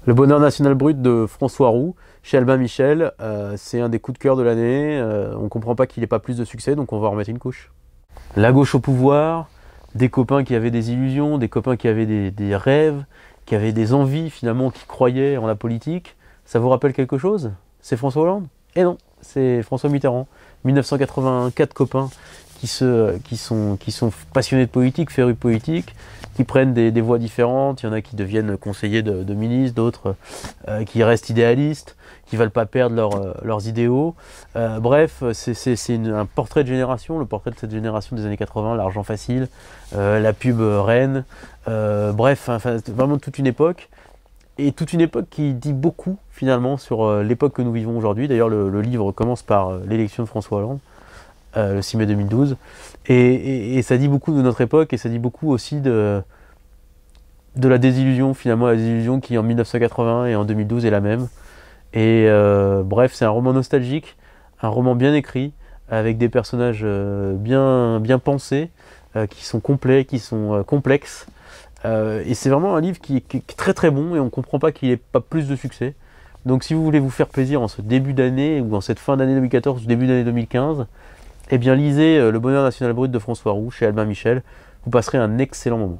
Le bonheur national brut de François Roux, chez Albin Michel, c'est un des coups de cœur de l'année. On ne comprend pas qu'il n'ait pas plus de succès, donc on va en remettre une couche. La gauche au pouvoir, des copains qui avaient des illusions, des copains qui avaient des rêves, qui avaient des envies finalement, qui croyaient en la politique. Ça vous rappelle quelque chose? C'est François Hollande? Eh non, c'est François Mitterrand. 1984 copains qui sont passionnés de politique, férus de politique, qui prennent des voies différentes. Il y en a qui deviennent conseillers de ministres, d'autres qui restent idéalistes, qui ne veulent pas perdre leurs idéaux. Bref, c'est un portrait de génération, le portrait de cette génération des années 80, l'argent facile, la pub reine, bref, enfin, vraiment toute une époque. Et toute une époque qui dit beaucoup finalement sur l'époque que nous vivons aujourd'hui. D'ailleurs, le livre commence par l'élection de François Hollande, le 6 mai 2012. Et ça dit beaucoup de notre époque et ça dit beaucoup aussi de la désillusion finalement, la désillusion qui en 1980 et en 2012 est la même. Et bref, c'est un roman nostalgique, un roman bien écrit, avec des personnages bien pensés, qui sont complets, qui sont complexes. Et c'est vraiment un livre qui est très très bon et on ne comprend pas qu'il n'ait pas plus de succès. Donc si vous voulez vous faire plaisir en ce début d'année ou en cette fin d'année 2014 ou début d'année 2015, eh bien lisez Le bonheur national brut de François Roux chez Albin Michel. Vous passerez un excellent moment.